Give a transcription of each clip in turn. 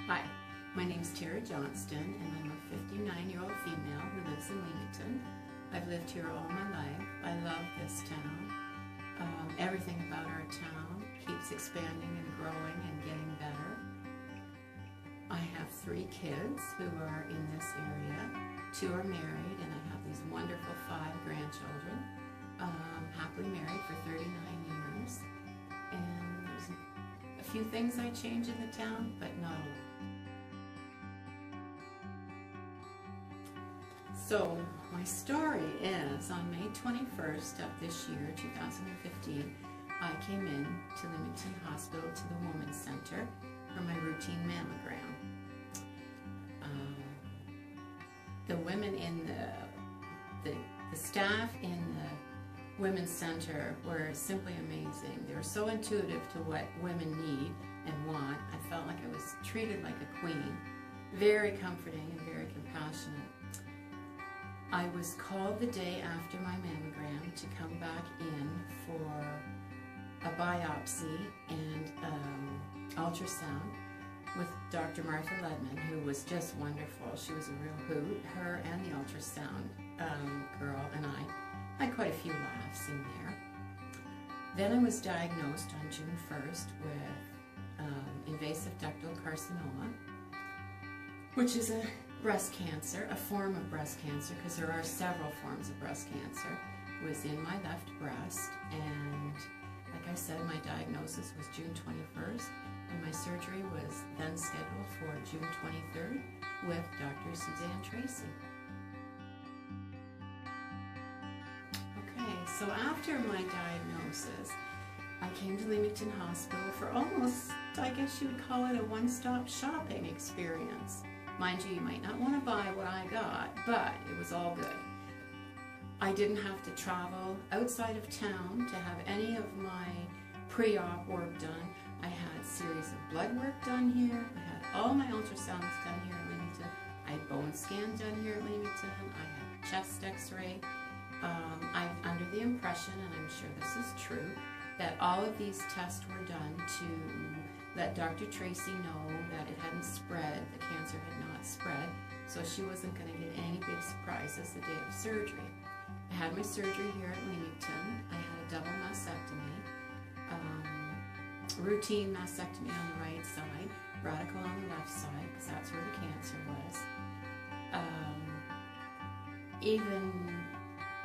Hi, my name's Johnston, and I'm a 59-year-old female who lives in Leamington. I've lived here all my life. I love this town. Everything about our town keeps expanding and growing and getting better. I have 3 kids who are in this area. 2 are married, and I have these wonderful 5 grandchildren. Happily married for 39 years. And there's a few things I change in the town, but not a lot. So my story is, on May 21st of this year, 2015, I came in to Leamington Hospital to the Women's Center for my routine mammogram. The women in the staff in the Women's Center were simply amazing. They were so intuitive to what women need and want. I felt like I was treated like a queen. Very comforting and very compassionate. I was called the day after my mammogram to come back in for a biopsy and ultrasound with Dr. Martha Ledman, who was just wonderful. She was a real hoot, her and the ultrasound girl, and I had quite a few laughs in there. Then I was diagnosed on June 1st with invasive ductal carcinoma, which is a breast cancer, a form of breast cancer, because there are several forms of breast cancer. It was in my left breast, and like I said, my diagnosis was June 21st, and my surgery was then scheduled for June 23rd with Dr. Suzanne Tracy. Okay, so after my diagnosis, I came to Leamington Hospital for almost, I guess you would call it, a one-stop shopping experience. Mind you, you might not want to buy what I got, but it was all good. I didn't have to travel outside of town to have any of my pre-op work done. I had a series of blood work done here. I had all my ultrasounds done here at Leamington. I had bone scan done here at Leamington. I had chest x-ray. I'm under the impression, and I'm sure this is true, that all of these tests were done to let Dr. Tracy know that it hadn't spread, the cancer had not spread, so she wasn't going to get any big surprises the day of surgery. I had my surgery here at Leamington. I had a double mastectomy, routine mastectomy on the right side, radical on the left side, because that's where the cancer was. Even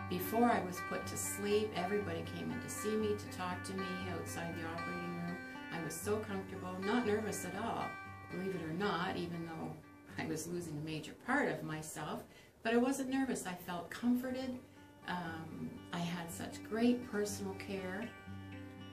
before I was put to sleep, everybody came in to see me, to talk to me outside the operating room. I was so comfortable, not nervous at all, believe it or not, even though I was losing a major part of myself. But I wasn't nervous. I felt comforted. I had such great personal care.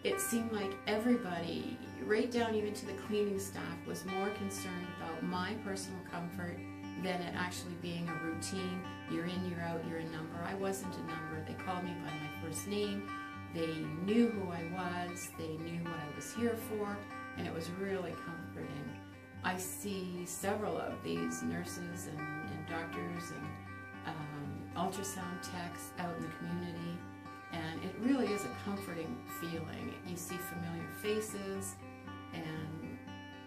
It seemed like everybody, right down even to the cleaning staff, was more concerned about my personal comfort than it actually being a routine. You're in, you're out, you're a number. I wasn't a number. They called me by my first name. They knew who I was, they knew what I was here for, and it was really comforting. I see several of these nurses and doctors and ultrasound techs out in the community, and it really is a comforting feeling. You see familiar faces, and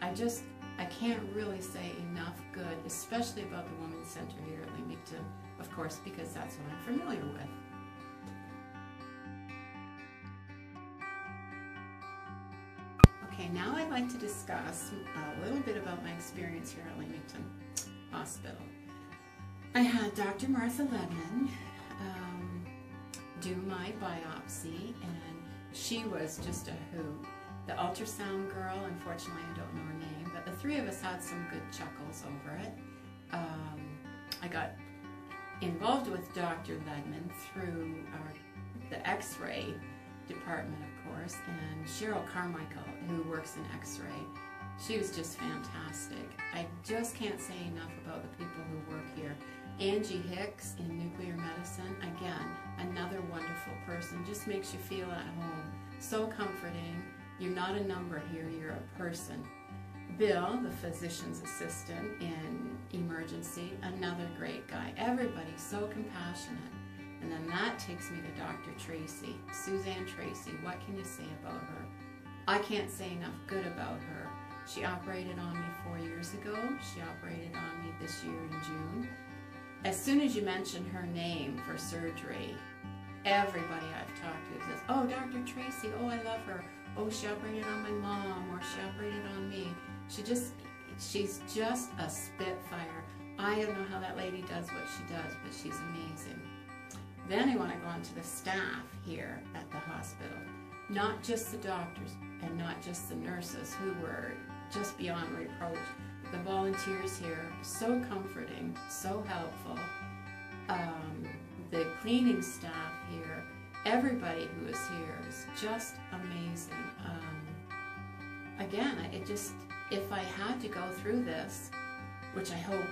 I can't really say enough good, especially about the Women's Center here at Leamington, of course, because that's what I'm familiar with. Okay, now I'd like to discuss a little bit about my experience here at Leamington Hospital. I had Dr. Martha Ledman do my biopsy, and she was just a hoot. The ultrasound girl, unfortunately I don't know her name, but the 3 of us had some good chuckles over it. I got involved with Dr. Ledman through the X-ray department, of course, and Cheryl Carmichael, who works in X-ray. She was just fantastic. I just can't say enough about the people who work here. Angie Hicks in nuclear medicine, again, another wonderful person, just makes you feel at home. So comforting. You're not a number here, you're a person. Bill, the physician's assistant in emergency, another great guy. Everybody's so compassionate. And then that takes me to Dr. Tracy, Suzanne Tracy. What can you say about her? I can't say enough good about her. She operated on me 4 years ago. She operated on me this year in June. As soon as you mention her name for surgery, everybody I've talked to says, "Oh, Dr. Tracy, oh, I love her. Oh, she operated on my mom, or she operated on me." She's just a spitfire. I don't know how that lady does what she does, but she's amazing. Then I want to go on to the staff here at the hospital. Not just the doctors and not just the nurses, who were just beyond reproach. The volunteers here, so comforting, so helpful. The cleaning staff here, everybody who is here is just amazing. Again, if I had to go through this, which I hope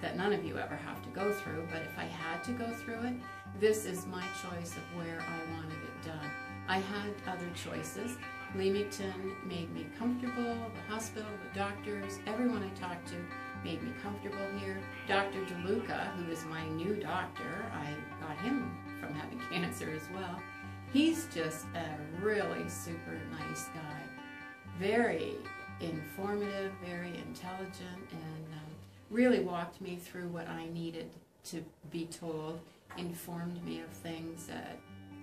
that none of you ever have to go through, but if I had to go through it, this is my choice of where I wanted it done. I had other choices. Leamington made me comfortable, the hospital, the doctors, everyone I talked to made me comfortable here. Dr. DeLuca, who is my new doctor, I got him from having cancer as well. He's just a really super nice guy. Very informative, very intelligent, and really walked me through what I needed to be told, informed me of things that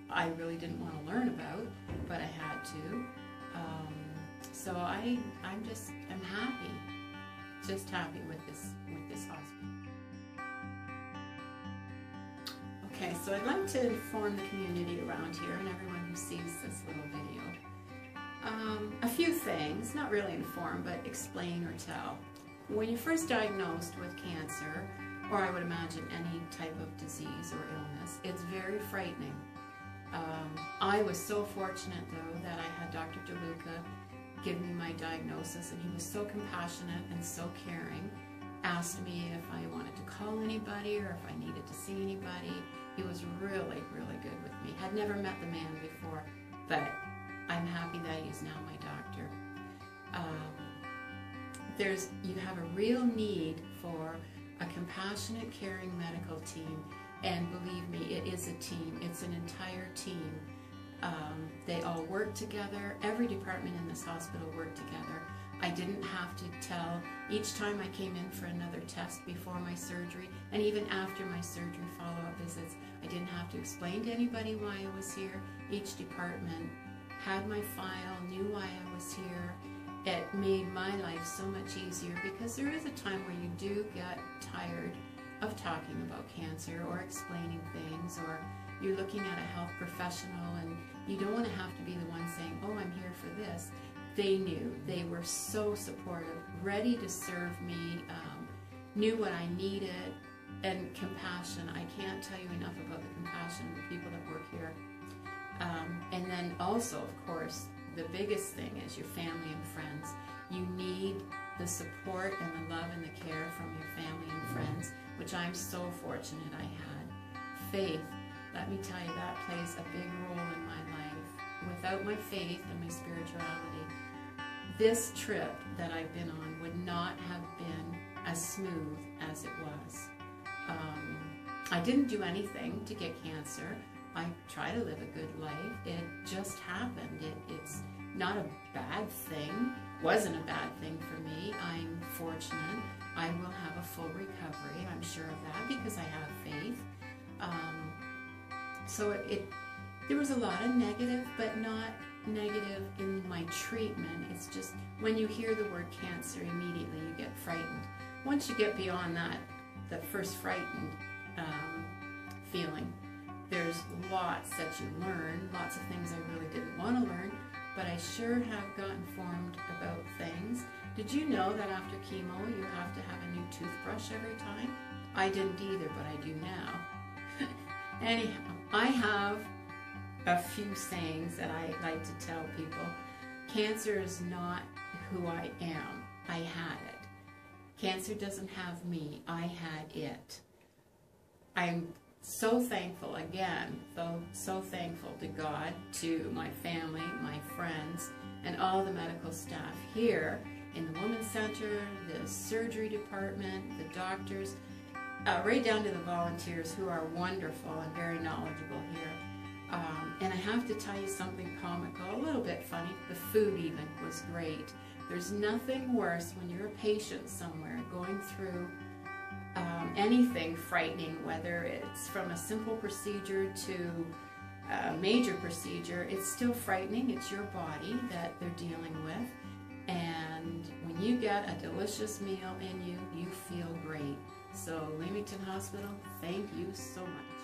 I really didn't want to learn about, but I had to. So I'm happy, just happy with this hospital. Okay, so I'd like to inform the community around here and everyone who sees this little video. A few things, not really inform, but explain or tell. When you're first diagnosed with cancer, or I would imagine any type of disease or illness, it's very frightening. I was so fortunate, though, that I had Dr. DeLuca give me my diagnosis, and he was so compassionate and so caring. Asked me if I wanted to call anybody or if I needed to see anybody. He was really, really good with me. Had never met the man before, but I'm happy that he's now my doctor. You have a real need for a compassionate, caring medical team, and believe me, it is a team. It's an entire team. They all work together. Every department in this hospital worked together. I didn't have to tell each time I came in for another test before my surgery, and even after my surgery follow-up visits, I didn't have to explain to anybody why I was here. Each department had my file, knew why I was here. It made my life so much easier, because there is a time where you do get tired of talking about cancer or explaining things, or you're looking at a health professional and you don't want to have to be the one saying, "Oh, I'm here for this." They knew. They were so supportive, ready to serve me, knew what I needed, and compassion. I can't tell you enough about the compassion of the people that work here. And then also, of course, the biggest thing is your family and friends. You need the support and the love and the care from your family and friends, which I'm so fortunate I had. Faith, let me tell you, that plays a big role in my life. Without my faith and my spirituality, this trip that I've been on would not have been as smooth as it was. I didn't do anything to get cancer. I try to live a good life. It just happened. It's not a bad thing. Wasn't a bad thing for me. I'm fortunate. I will have a full recovery. I'm sure of that because I have faith. So there was a lot of negative, but not negative in my treatment. It's just when you hear the word cancer, immediately you get frightened. Once you get beyond that, the first frightened feeling, there's lots that you learn, lots of things I really didn't want to learn, but I sure have gotten informed about things. Did you know that after chemo you have to have a new toothbrush every time? I didn't either, but I do now. Anyhow, I have a few sayings that I like to tell people. Cancer is not who I am. I had it. Cancer doesn't have me. I had it. I'm so thankful, again, so thankful to God, to my family, my friends, and all the medical staff here in the Women's Center, the surgery department, the doctors, right down to the volunteers who are wonderful and very knowledgeable here. And I have to tell you something comical, a little bit funny. The food even was great. There's nothing worse when you're a patient somewhere going through anything frightening, whether it's from a simple procedure to a major procedure. It's still frightening. It's your body that they're dealing with. And when you get a delicious meal in you, you feel great. So Leamington Hospital, thank you so much.